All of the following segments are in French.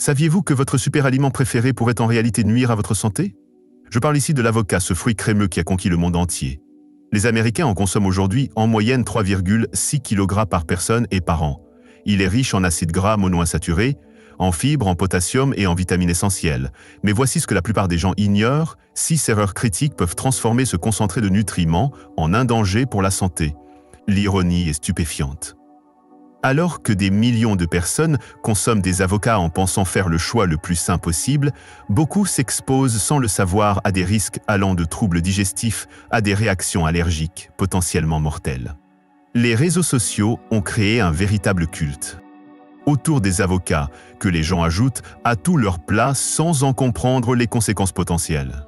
Saviez-vous que votre superaliment préféré pourrait en réalité nuire à votre santé? Je parle ici de l'avocat, ce fruit crémeux qui a conquis le monde entier. Les Américains en consomment aujourd'hui en moyenne 3,6 kg par personne et par an. Il est riche en acides gras monoinsaturés, en fibres, en potassium et en vitamines essentielles. Mais voici ce que la plupart des gens ignorent, 6 erreurs critiques peuvent transformer ce concentré de nutriments en un danger pour la santé. L'ironie est stupéfiante. Alors que des millions de personnes consomment des avocats en pensant faire le choix le plus sain possible, beaucoup s'exposent sans le savoir à des risques allant de troubles digestifs à des réactions allergiques potentiellement mortelles. Les réseaux sociaux ont créé un véritable culte autour des avocats que les gens ajoutent à tous leurs plats sans en comprendre les conséquences potentielles.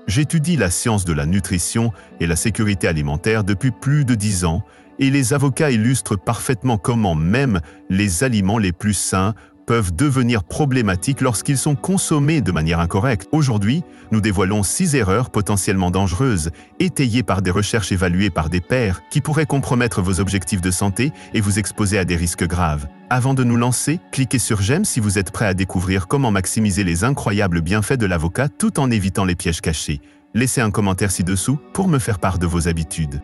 J'étudie la science de la nutrition et la sécurité alimentaire depuis plus de 10 ans et les avocats illustrent parfaitement comment même les aliments les plus sains peuvent devenir problématiques lorsqu'ils sont consommés de manière incorrecte. Aujourd'hui, nous dévoilons 6 erreurs potentiellement dangereuses, étayées par des recherches évaluées par des pairs, qui pourraient compromettre vos objectifs de santé et vous exposer à des risques graves. Avant de nous lancer, cliquez sur j'aime si vous êtes prêt à découvrir comment maximiser les incroyables bienfaits de l'avocat tout en évitant les pièges cachés. Laissez un commentaire ci-dessous pour me faire part de vos habitudes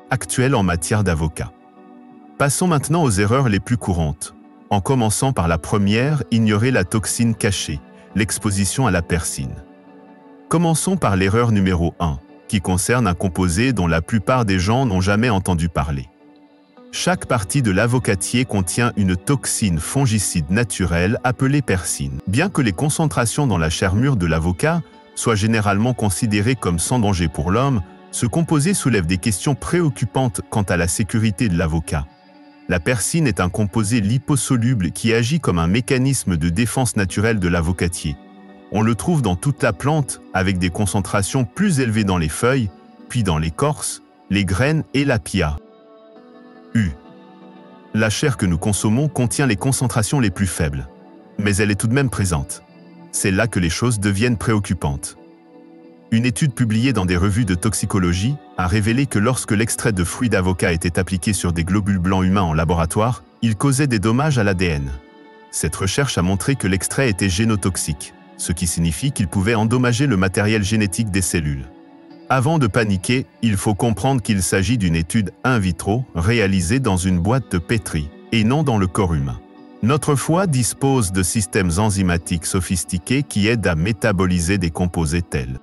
actuelles en matière d'avocat. Passons maintenant aux erreurs les plus courantes. En commençant par la première, ignorer la toxine cachée, l'exposition à la persine. Commençons par l'erreur numéro 1, qui concerne un composé dont la plupart des gens n'ont jamais entendu parler. Chaque partie de l'avocatier contient une toxine fongicide naturelle appelée persine. Bien que les concentrations dans la chair mûre de l'avocat soient généralement considérées comme sans danger pour l'homme, ce composé soulève des questions préoccupantes quant à la sécurité de l'avocat. La persine est un composé liposoluble qui agit comme un mécanisme de défense naturelle de l'avocatier. On le trouve dans toute la plante avec des concentrations plus élevées dans les feuilles, puis dans l'écorce, les graines et la pia. La chair que nous consommons contient les concentrations les plus faibles, mais elle est tout de même présente. C'est là que les choses deviennent préoccupantes. Une étude publiée dans des revues de toxicologie a révélé que lorsque l'extrait de fruits d'avocat était appliqué sur des globules blancs humains en laboratoire, il causait des dommages à l'ADN. Cette recherche a montré que l'extrait était génotoxique, ce qui signifie qu'il pouvait endommager le matériel génétique des cellules. Avant de paniquer, il faut comprendre qu'il s'agit d'une étude in vitro réalisée dans une boîte de pétri, et non dans le corps humain. Notre foie dispose de systèmes enzymatiques sophistiqués qui aident à métaboliser des composés tels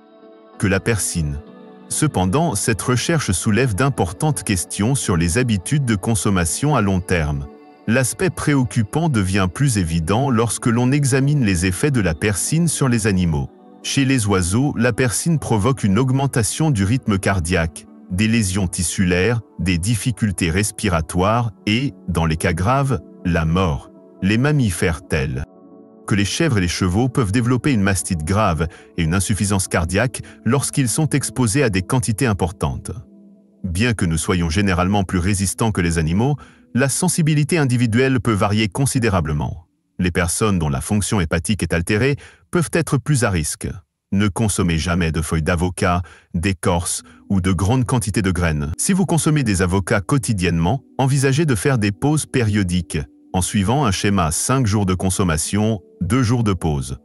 que la persine. Cependant, cette recherche soulève d'importantes questions sur les habitudes de consommation à long terme. L'aspect préoccupant devient plus évident lorsque l'on examine les effets de la persine sur les animaux. Chez les oiseaux, la persine provoque une augmentation du rythme cardiaque, des lésions tissulaires, des difficultés respiratoires et, dans les cas graves, la mort. Les mammifères tels que les chèvres et les chevaux peuvent développer une mastite grave et une insuffisance cardiaque lorsqu'ils sont exposés à des quantités importantes. Bien que nous soyons généralement plus résistants que les animaux, la sensibilité individuelle peut varier considérablement. Les personnes dont la fonction hépatique est altérée peuvent être plus à risque. Ne consommez jamais de feuilles d'avocat, d'écorce ou de grandes quantités de graines. Si vous consommez des avocats quotidiennement, envisagez de faire des pauses périodiques, en suivant un schéma 5 jours de consommation, 2 jours de pause.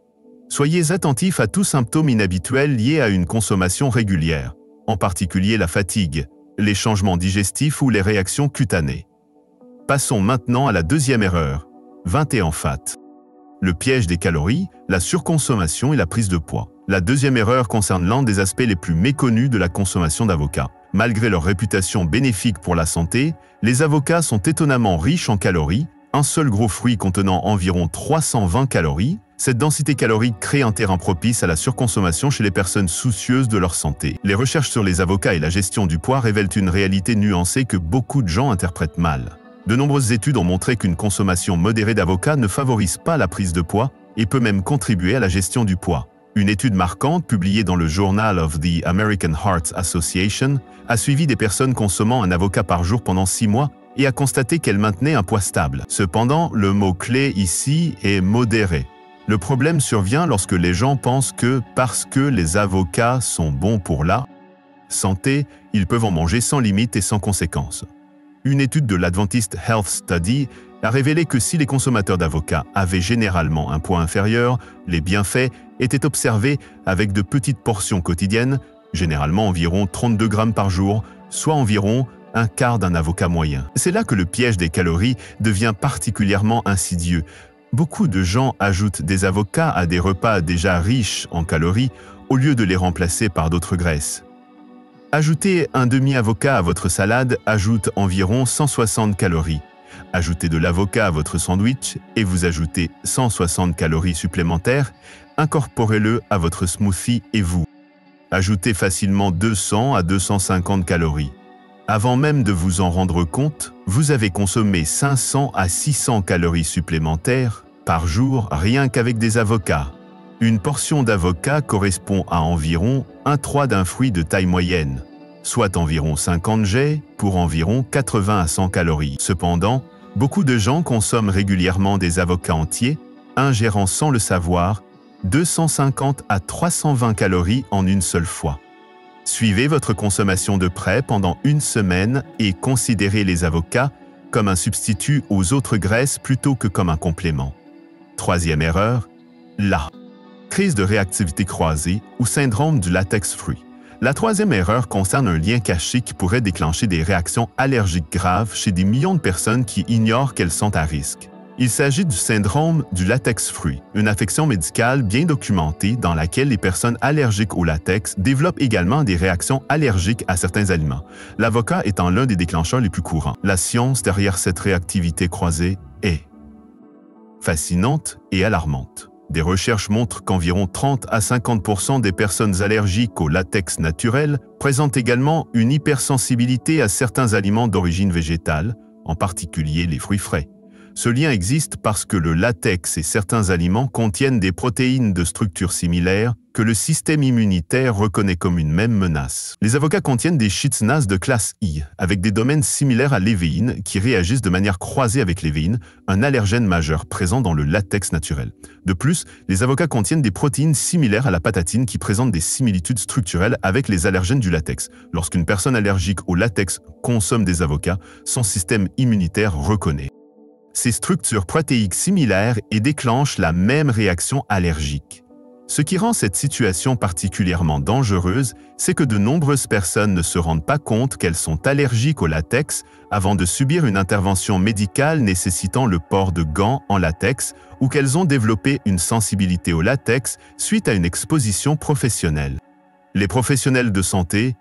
Soyez attentifs à tout symptôme inhabituel lié à une consommation régulière, en particulier la fatigue, les changements digestifs ou les réactions cutanées. Passons maintenant à la deuxième erreur, 21 fat. Le piège des calories, la surconsommation et la prise de poids. La deuxième erreur concerne l'un des aspects les plus méconnus de la consommation d'avocats. Malgré leur réputation bénéfique pour la santé, les avocats sont étonnamment riches en calories. Un seul gros fruit contenant environ 320 calories, cette densité calorique crée un terrain propice à la surconsommation chez les personnes soucieuses de leur santé. Les recherches sur les avocats et la gestion du poids révèlent une réalité nuancée que beaucoup de gens interprètent mal. De nombreuses études ont montré qu'une consommation modérée d'avocats ne favorise pas la prise de poids et peut même contribuer à la gestion du poids. Une étude marquante publiée dans le Journal of the American Heart Association a suivi des personnes consommant un avocat par jour pendant 6 mois et a constaté qu'elle maintenait un poids stable. Cependant, le mot-clé ici est modéré. Le problème survient lorsque les gens pensent que, parce que les avocats sont bons pour la santé, ils peuvent en manger sans limite et sans conséquence. Une étude de l'Adventist Health Study a révélé que si les consommateurs d'avocats avaient généralement un poids inférieur, les bienfaits étaient observés avec de petites portions quotidiennes, généralement environ 32 grammes par jour, soit environ un quart d'un avocat moyen. C'est là que le piège des calories devient particulièrement insidieux. Beaucoup de gens ajoutent des avocats à des repas déjà riches en calories au lieu de les remplacer par d'autres graisses. Ajouter un demi-avocat à votre salade ajoute environ 160 calories. Ajoutez de l'avocat à votre sandwich et vous ajoutez 160 calories supplémentaires. Incorporez-le à votre smoothie et vous ajoutez facilement 200 à 250 calories. Avant même de vous en rendre compte, vous avez consommé 500 à 600 calories supplémentaires par jour rien qu'avec des avocats. Une portion d'avocat correspond à environ 1/3 d'un fruit de taille moyenne, soit environ 50 jets pour environ 80 à 100 calories. Cependant, beaucoup de gens consomment régulièrement des avocats entiers, ingérant sans le savoir 250 à 320 calories en une seule fois. Suivez votre consommation de près pendant une semaine et considérez les avocats comme un substitut aux autres graisses plutôt que comme un complément. Troisième erreur, la crise de réactivité croisée ou syndrome du latex free. La troisième erreur concerne un lien caché qui pourrait déclencher des réactions allergiques graves chez des millions de personnes qui ignorent qu'elles sont à risque. Il s'agit du syndrome du latex free, une affection médicale bien documentée dans laquelle les personnes allergiques au latex développent également des réactions allergiques à certains aliments, l'avocat étant l'un des déclencheurs les plus courants. La science derrière cette réactivité croisée est fascinante et alarmante. Des recherches montrent qu'environ 30 à 50% des personnes allergiques au latex naturel présentent également une hypersensibilité à certains aliments d'origine végétale, en particulier les fruits frais. Ce lien existe parce que le latex et certains aliments contiennent des protéines de structure similaire que le système immunitaire reconnaît comme une même menace. Les avocats contiennent des chitinases de classe I, avec des domaines similaires à l'évéine qui réagissent de manière croisée avec l'évéine, un allergène majeur présent dans le latex naturel. De plus, les avocats contiennent des protéines similaires à la patatine qui présentent des similitudes structurelles avec les allergènes du latex. Lorsqu'une personne allergique au latex consomme des avocats, son système immunitaire reconnaît ces structures protéiques similaires et déclenchent la même réaction allergique. Ce qui rend cette situation particulièrement dangereuse, c'est que de nombreuses personnes ne se rendent pas compte qu'elles sont allergiques au latex avant de subir une intervention médicale nécessitant le port de gants en latex ou qu'elles ont développé une sensibilité au latex suite à une exposition professionnelle. Les professionnels de santé,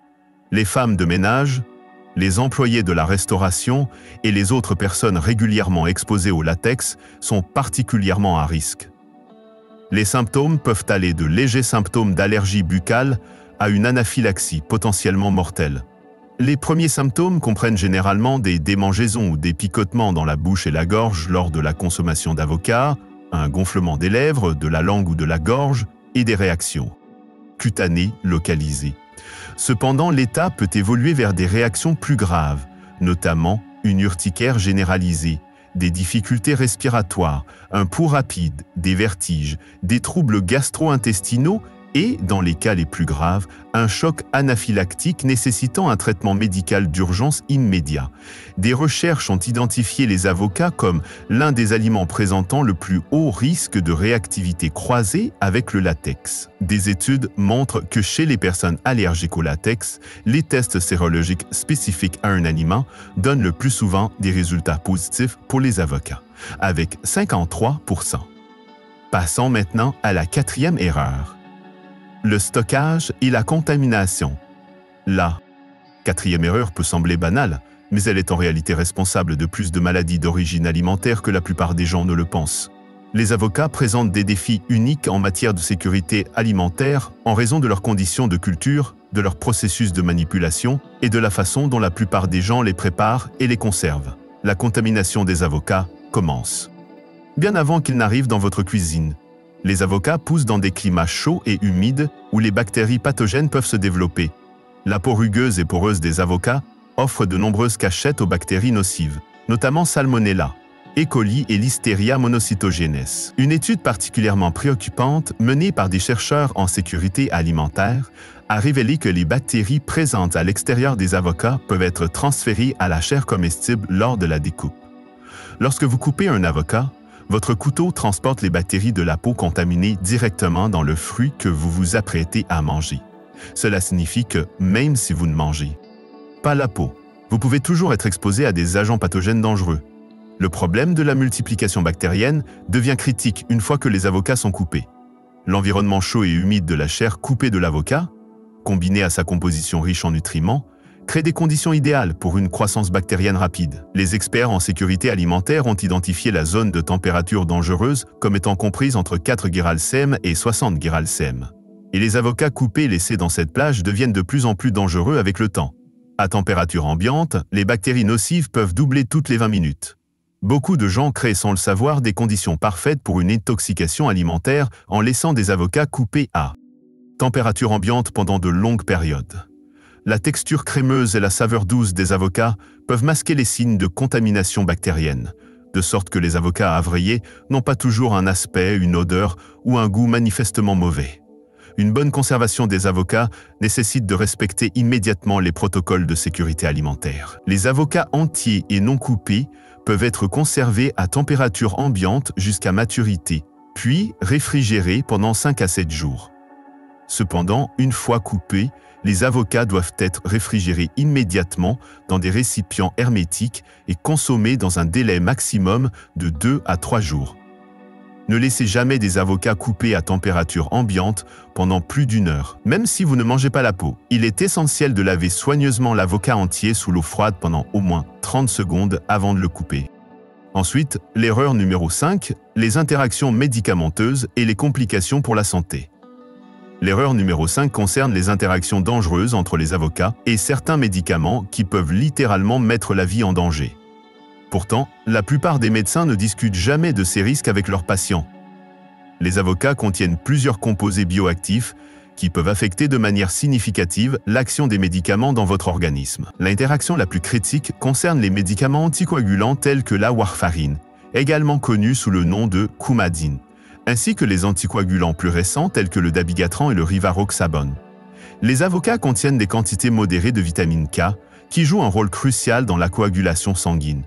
les femmes de ménage, les employés de la restauration et les autres personnes régulièrement exposées au latex sont particulièrement à risque. Les symptômes peuvent aller de légers symptômes d'allergie buccale à une anaphylaxie potentiellement mortelle. Les premiers symptômes comprennent généralement des démangeaisons ou des picotements dans la bouche et la gorge lors de la consommation d'avocats, un gonflement des lèvres, de la langue ou de la gorge et des réactions cutanées localisées. Cependant, l'état peut évoluer vers des réactions plus graves, notamment une urticaire généralisée, des difficultés respiratoires, un pouls rapide, des vertiges, des troubles gastro-intestinaux et, dans les cas les plus graves, un choc anaphylactique nécessitant un traitement médical d'urgence immédiat. Des recherches ont identifié les avocats comme l'un des aliments présentant le plus haut risque de réactivité croisée avec le latex. Des études montrent que chez les personnes allergiques au latex, les tests sérologiques spécifiques à un aliment donnent le plus souvent des résultats positifs pour les avocats, avec 53%. Passons maintenant à la quatrième erreur. Le stockage et la contamination. La quatrième erreur peut sembler banale, mais elle est en réalité responsable de plus de maladies d'origine alimentaire que la plupart des gens ne le pensent. Les avocats présentent des défis uniques en matière de sécurité alimentaire en raison de leurs conditions de culture, de leur processus de manipulation et de la façon dont la plupart des gens les préparent et les conservent. La contamination des avocats commence bien avant qu'ils n'arrivent dans votre cuisine. Les avocats poussent dans des climats chauds et humides où les bactéries pathogènes peuvent se développer. La peau rugueuse et poreuse des avocats offre de nombreuses cachettes aux bactéries nocives, notamment Salmonella, E. coli et Listeria monocytogenes. Une étude particulièrement préoccupante menée par des chercheurs en sécurité alimentaire a révélé que les bactéries présentes à l'extérieur des avocats peuvent être transférées à la chair comestible lors de la découpe. Lorsque vous coupez un avocat, votre couteau transporte les bactéries de la peau contaminée directement dans le fruit que vous vous apprêtez à manger. Cela signifie que, même si vous ne mangez pas la peau, vous pouvez toujours être exposé à des agents pathogènes dangereux. Le problème de la multiplication bactérienne devient critique une fois que les avocats sont coupés. L'environnement chaud et humide de la chair coupée de l'avocat, combiné à sa composition riche en nutriments, crée des conditions idéales pour une croissance bactérienne rapide. Les experts en sécurité alimentaire ont identifié la zone de température dangereuse comme étant comprise entre 4 Gérald-cm et 60 Gérald-cm. Et les avocats coupés laissés dans cette plage deviennent de plus en plus dangereux avec le temps. À température ambiante, les bactéries nocives peuvent doubler toutes les 20 minutes. Beaucoup de gens créent sans le savoir des conditions parfaites pour une intoxication alimentaire en laissant des avocats coupés à température ambiante pendant de longues périodes. La texture crémeuse et la saveur douce des avocats peuvent masquer les signes de contamination bactérienne, de sorte que les avocats avrillés n'ont pas toujours un aspect, une odeur ou un goût manifestement mauvais. Une bonne conservation des avocats nécessite de respecter immédiatement les protocoles de sécurité alimentaire. Les avocats entiers et non coupés peuvent être conservés à température ambiante jusqu'à maturité, puis réfrigérés pendant 5 à 7 jours. Cependant, une fois coupés, les avocats doivent être réfrigérés immédiatement dans des récipients hermétiques et consommés dans un délai maximum de 2 à 3 jours. Ne laissez jamais des avocats coupés à température ambiante pendant plus d'1 heure. Même si vous ne mangez pas la peau, il est essentiel de laver soigneusement l'avocat entier sous l'eau froide pendant au moins 30 secondes avant de le couper. Ensuite, l'erreur numéro 5, les interactions médicamenteuses et les complications pour la santé. L'erreur numéro 5 concerne les interactions dangereuses entre les avocats et certains médicaments qui peuvent littéralement mettre la vie en danger. Pourtant, la plupart des médecins ne discutent jamais de ces risques avec leurs patients. Les avocats contiennent plusieurs composés bioactifs qui peuvent affecter de manière significative l'action des médicaments dans votre organisme. L'interaction la plus critique concerne les médicaments anticoagulants tels que la warfarine, également connue sous le nom de coumadine, ainsi que les anticoagulants plus récents tels que le dabigatran et le rivaroxabone. Les avocats contiennent des quantités modérées de vitamine K qui jouent un rôle crucial dans la coagulation sanguine.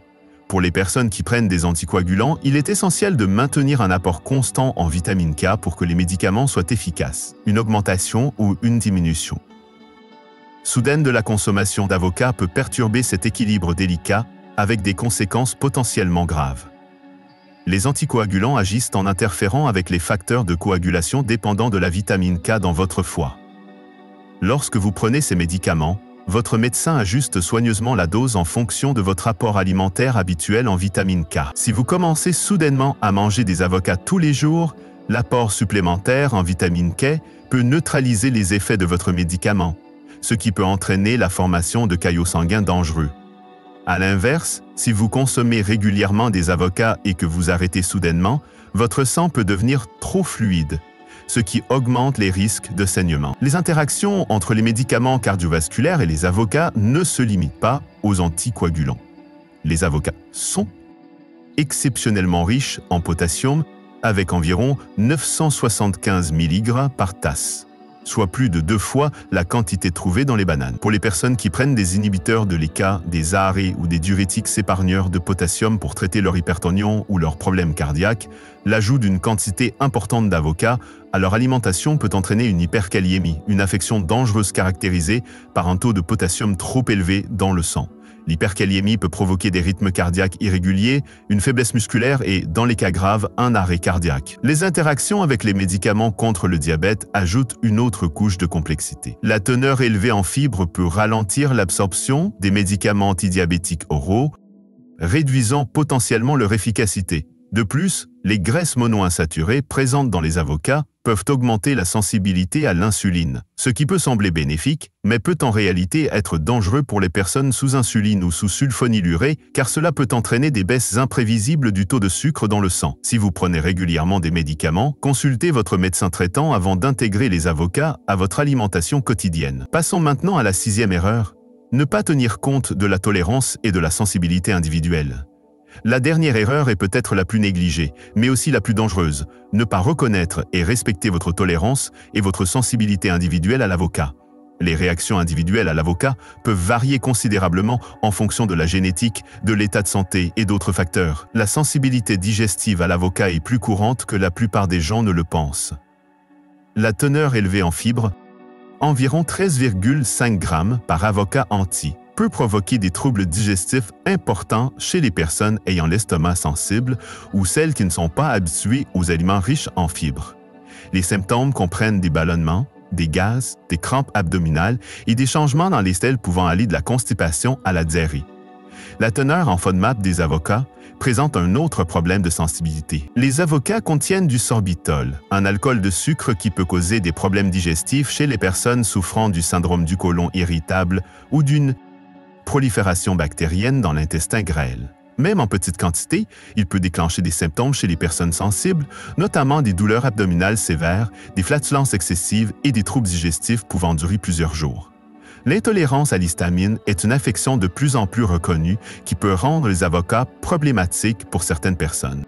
Pour les personnes qui prennent des anticoagulants, il est essentiel de maintenir un apport constant en vitamine K pour que les médicaments soient efficaces, une augmentation ou une diminution soudaine de la consommation d'avocats peut perturber cet équilibre délicat avec des conséquences potentiellement graves. Les anticoagulants agissent en interférant avec les facteurs de coagulation dépendant de la vitamine K dans votre foie. Lorsque vous prenez ces médicaments, votre médecin ajuste soigneusement la dose en fonction de votre apport alimentaire habituel en vitamine K. Si vous commencez soudainement à manger des avocats tous les jours, l'apport supplémentaire en vitamine K peut neutraliser les effets de votre médicament, ce qui peut entraîner la formation de caillots sanguins dangereux. À l'inverse, si vous consommez régulièrement des avocats et que vous arrêtez soudainement, votre sang peut devenir trop fluide, ce qui augmente les risques de saignement. Les interactions entre les médicaments cardiovasculaires et les avocats ne se limitent pas aux anticoagulants. Les avocats sont exceptionnellement riches en potassium, avec environ 975 mg par tasse, soit plus de 2 fois la quantité trouvée dans les bananes. Pour les personnes qui prennent des inhibiteurs de l'ECA, des ARE ou des diurétiques épargneurs de potassium pour traiter leur hypertension ou leurs problèmes cardiaques, l'ajout d'une quantité importante d'avocats à leur alimentation peut entraîner une hyperkaliémie, une affection dangereuse caractérisée par un taux de potassium trop élevé dans le sang. L'hyperkaliémie peut provoquer des rythmes cardiaques irréguliers, une faiblesse musculaire et, dans les cas graves, un arrêt cardiaque. Les interactions avec les médicaments contre le diabète ajoutent une autre couche de complexité. La teneur élevée en fibres peut ralentir l'absorption des médicaments antidiabétiques oraux, réduisant potentiellement leur efficacité. De plus, les graisses monoinsaturées présentes dans les avocats peuvent augmenter la sensibilité à l'insuline, ce qui peut sembler bénéfique, mais peut en réalité être dangereux pour les personnes sous insuline ou sous sulfonylurée, car cela peut entraîner des baisses imprévisibles du taux de sucre dans le sang. Si vous prenez régulièrement des médicaments, consultez votre médecin traitant avant d'intégrer les avocats à votre alimentation quotidienne. Passons maintenant à la 6e erreur, ne pas tenir compte de la tolérance et de la sensibilité individuelle. La dernière erreur est peut-être la plus négligée, mais aussi la plus dangereuse. Ne pas reconnaître et respecter votre tolérance et votre sensibilité individuelle à l'avocat. Les réactions individuelles à l'avocat peuvent varier considérablement en fonction de la génétique, de l'état de santé et d'autres facteurs. La sensibilité digestive à l'avocat est plus courante que la plupart des gens ne le pensent. La teneur élevée en fibres, environ 13,5 g par avocat entier, peut provoquer des troubles digestifs importants chez les personnes ayant l'estomac sensible ou celles qui ne sont pas habituées aux aliments riches en fibres. Les symptômes comprennent des ballonnements, des gaz, des crampes abdominales et des changements dans les selles pouvant aller de la constipation à la diarrhée. La teneur en FODMAP des avocats présente un autre problème de sensibilité. Les avocats contiennent du sorbitol, un alcool de sucre qui peut causer des problèmes digestifs chez les personnes souffrant du syndrome du côlon irritable ou d'une prolifération bactérienne dans l'intestin grêle. Même en petite quantité, il peut déclencher des symptômes chez les personnes sensibles, notamment des douleurs abdominales sévères, des flatulences excessives et des troubles digestifs pouvant durer plusieurs jours. L'intolérance à l'histamine est une affection de plus en plus reconnue qui peut rendre les avocats problématiques pour certaines personnes.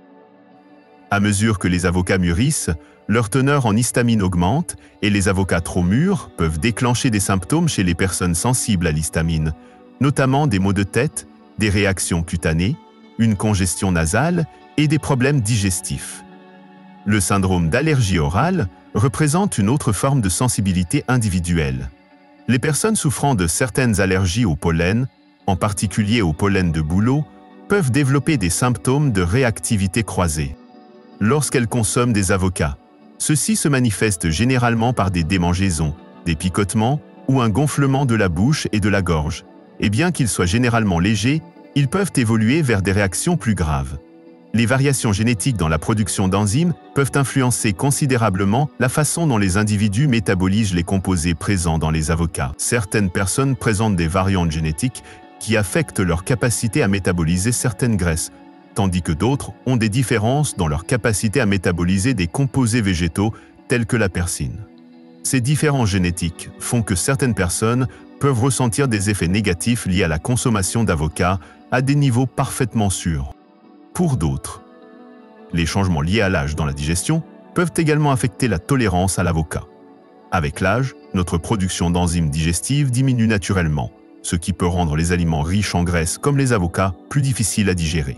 À mesure que les avocats mûrissent, leur teneur en histamine augmente et les avocats trop mûrs peuvent déclencher des symptômes chez les personnes sensibles à l'histamine, notamment des maux de tête, des réactions cutanées, une congestion nasale et des problèmes digestifs. Le syndrome d'allergie orale représente une autre forme de sensibilité individuelle. Les personnes souffrant de certaines allergies au pollen, en particulier au pollen de bouleau, peuvent développer des symptômes de réactivité croisée. Lorsqu'elles consomment des avocats, ceux-ci se manifestent généralement par des démangeaisons, des picotements ou un gonflement de la bouche et de la gorge. Et bien qu'ils soient généralement légers, ils peuvent évoluer vers des réactions plus graves. Les variations génétiques dans la production d'enzymes peuvent influencer considérablement la façon dont les individus métabolisent les composés présents dans les avocats. Certaines personnes présentent des variantes génétiques qui affectent leur capacité à métaboliser certaines graisses, tandis que d'autres ont des différences dans leur capacité à métaboliser des composés végétaux tels que la persine. Ces différences génétiques font que certaines personnes peuvent ressentir des effets négatifs liés à la consommation d'avocats à des niveaux parfaitement sûrs. Pour d'autres, les changements liés à l'âge dans la digestion peuvent également affecter la tolérance à l'avocat. Avec l'âge, notre production d'enzymes digestives diminue naturellement, ce qui peut rendre les aliments riches en graisse comme les avocats plus difficiles à digérer.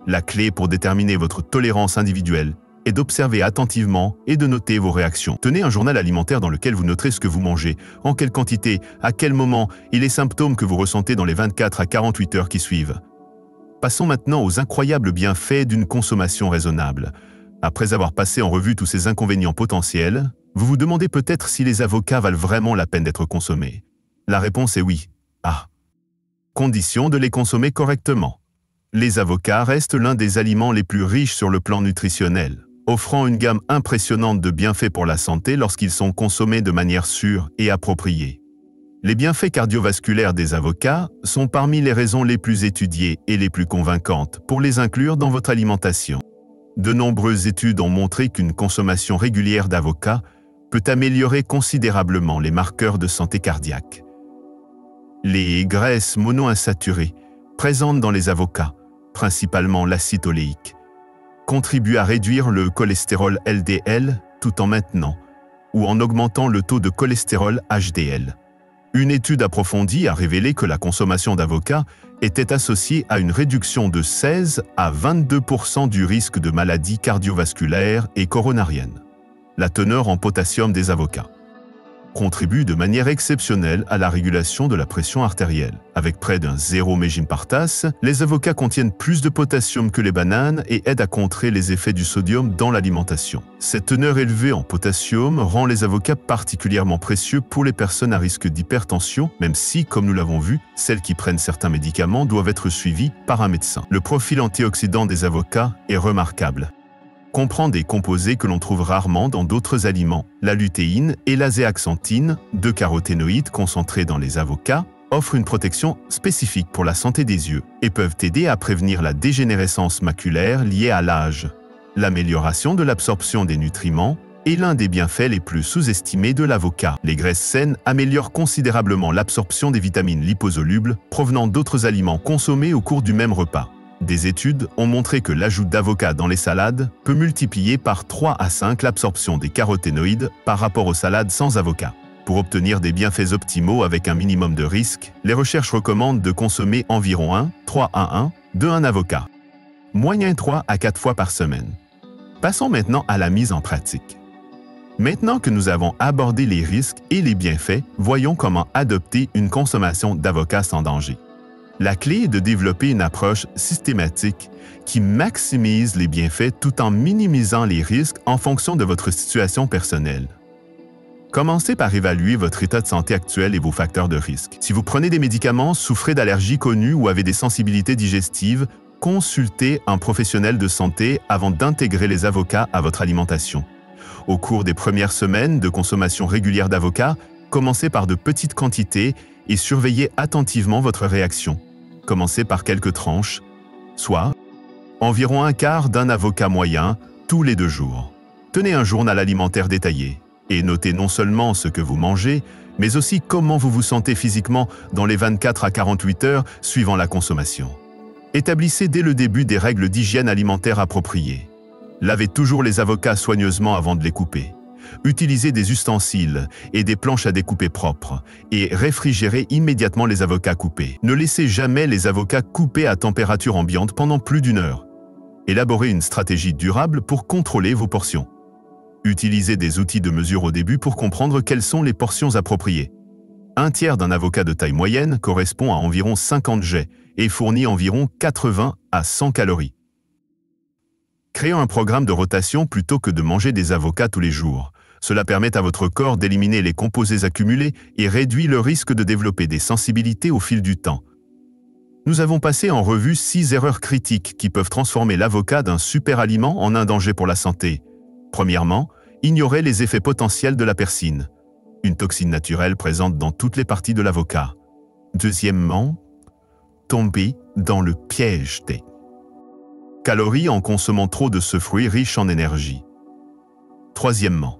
La clé pour déterminer votre tolérance individuelle est d'observer attentivement et de noter vos réactions. Tenez un journal alimentaire dans lequel vous noterez ce que vous mangez, en quelle quantité, à quel moment et les symptômes que vous ressentez dans les 24 à 48 heures qui suivent. Passons maintenant aux incroyables bienfaits d'une consommation raisonnable. Après avoir passé en revue tous ces inconvénients potentiels, vous vous demandez peut-être si les avocats valent vraiment la peine d'être consommés. La réponse est oui. Condition de les consommer correctement. Les avocats restent l'un des aliments les plus riches sur le plan nutritionnel, offrant une gamme impressionnante de bienfaits pour la santé lorsqu'ils sont consommés de manière sûre et appropriée. Les bienfaits cardiovasculaires des avocats sont parmi les raisons les plus étudiées et les plus convaincantes pour les inclure dans votre alimentation. De nombreuses études ont montré qu'une consommation régulière d'avocats peut améliorer considérablement les marqueurs de santé cardiaque. Les graisses monoinsaturées présentes dans les avocats, principalement l'acide oléique, contribuent à réduire le cholestérol LDL tout en maintenant ou en augmentant le taux de cholestérol HDL. Une étude approfondie a révélé que la consommation d'avocats était associée à une réduction de 16 à 22% du risque de maladies cardiovasculaires et coronariennes. La teneur en potassium des avocats contribue de manière exceptionnelle à la régulation de la pression artérielle. Avec près d'un 0 mg par tasse, les avocats contiennent plus de potassium que les bananes et aident à contrer les effets du sodium dans l'alimentation. Cette teneur élevée en potassium rend les avocats particulièrement précieux pour les personnes à risque d'hypertension, même si, comme nous l'avons vu, celles qui prennent certains médicaments doivent être suivies par un médecin. Le profil antioxydant des avocats est remarquable. Comprend des composés que l'on trouve rarement dans d'autres aliments. La lutéine et la zéaxanthine, deux caroténoïdes concentrés dans les avocats, offrent une protection spécifique pour la santé des yeux et peuvent aider à prévenir la dégénérescence maculaire liée à l'âge. L'amélioration de l'absorption des nutriments est l'un des bienfaits les plus sous-estimés de l'avocat. Les graisses saines améliorent considérablement l'absorption des vitamines liposolubles provenant d'autres aliments consommés au cours du même repas. Des études ont montré que l'ajout d'avocat dans les salades peut multiplier par 3 à 5 l'absorption des caroténoïdes par rapport aux salades sans avocat. Pour obtenir des bienfaits optimaux avec un minimum de risque, les recherches recommandent de consommer environ 3 à 1 de un avocat. Moyen 3 à 4 fois par semaine. Passons maintenant à la mise en pratique. Maintenant que nous avons abordé les risques et les bienfaits, voyons comment adopter une consommation d'avocat sans danger. La clé est de développer une approche systématique qui maximise les bienfaits tout en minimisant les risques en fonction de votre situation personnelle. Commencez par évaluer votre état de santé actuel et vos facteurs de risque. Si vous prenez des médicaments, souffrez d'allergies connues ou avez des sensibilités digestives, consultez un professionnel de santé avant d'intégrer les avocats à votre alimentation. Au cours des premières semaines de consommation régulière d'avocats, commencez par de petites quantités et surveillez attentivement votre réaction. Commencez par quelques tranches, soit environ un quart d'un avocat moyen tous les 2 jours. Tenez un journal alimentaire détaillé et notez non seulement ce que vous mangez, mais aussi comment vous vous sentez physiquement dans les 24 à 48 heures suivant la consommation. Établissez dès le début des règles d'hygiène alimentaire appropriées. Lavez toujours les avocats soigneusement avant de les couper. Utilisez des ustensiles et des planches à découper propres et réfrigérez immédiatement les avocats coupés. Ne laissez jamais les avocats coupés à température ambiante pendant plus d'1 heure. Élaborez une stratégie durable pour contrôler vos portions. Utilisez des outils de mesure au début pour comprendre quelles sont les portions appropriées. Un tiers d'un avocat de taille moyenne correspond à environ 50 jets et fournit environ 80 à 100 calories. Créez un programme de rotation plutôt que de manger des avocats tous les jours. Cela permet à votre corps d'éliminer les composés accumulés et réduit le risque de développer des sensibilités au fil du temps. Nous avons passé en revue 6 erreurs critiques qui peuvent transformer l'avocat d'un super aliment en un danger pour la santé. Premièrement, ignorer les effets potentiels de la persine, une toxine naturelle présente dans toutes les parties de l'avocat. Deuxièmement, tomber dans le piège des calories en consommant trop de ce fruit riche en énergie. Troisièmement,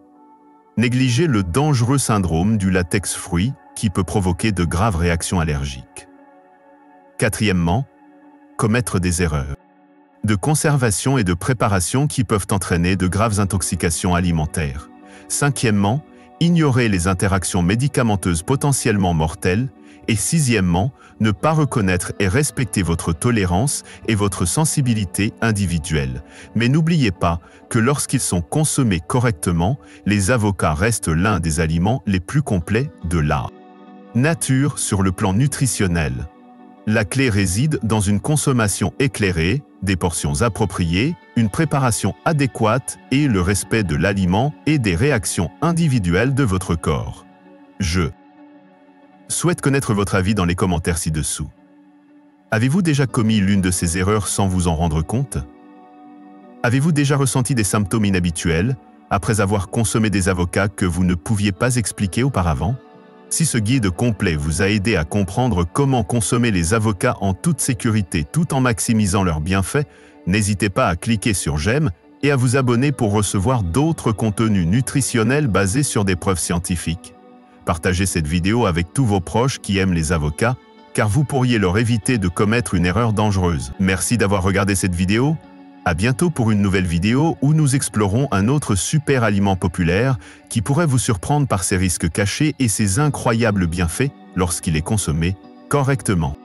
négliger le dangereux syndrome du latex fruit qui peut provoquer de graves réactions allergiques. Quatrièmement, commettre des erreurs de conservation et de préparation qui peuvent entraîner de graves intoxications alimentaires. Cinquièmement, ignorer les interactions médicamenteuses potentiellement mortelles. Et sixièmement, ne pas reconnaître et respecter votre tolérance et votre sensibilité individuelle. Mais n'oubliez pas que lorsqu'ils sont consommés correctement, les avocats restent l'un des aliments les plus complets de la nature sur le plan nutritionnel. La clé réside dans une consommation éclairée, des portions appropriées, une préparation adéquate et le respect de l'aliment et des réactions individuelles de votre corps. Je souhaite connaître votre avis dans les commentaires ci-dessous. Avez-vous déjà commis l'une de ces erreurs sans vous en rendre compte? Avez-vous déjà ressenti des symptômes inhabituels après avoir consommé des avocats que vous ne pouviez pas expliquer auparavant? Si ce guide complet vous a aidé à comprendre comment consommer les avocats en toute sécurité tout en maximisant leurs bienfaits, n'hésitez pas à cliquer sur j'aime et à vous abonner pour recevoir d'autres contenus nutritionnels basés sur des preuves scientifiques. Partagez cette vidéo avec tous vos proches qui aiment les avocats, car vous pourriez leur éviter de commettre une erreur dangereuse. Merci d'avoir regardé cette vidéo. À bientôt pour une nouvelle vidéo où nous explorons un autre super aliment populaire qui pourrait vous surprendre par ses risques cachés et ses incroyables bienfaits lorsqu'il est consommé correctement.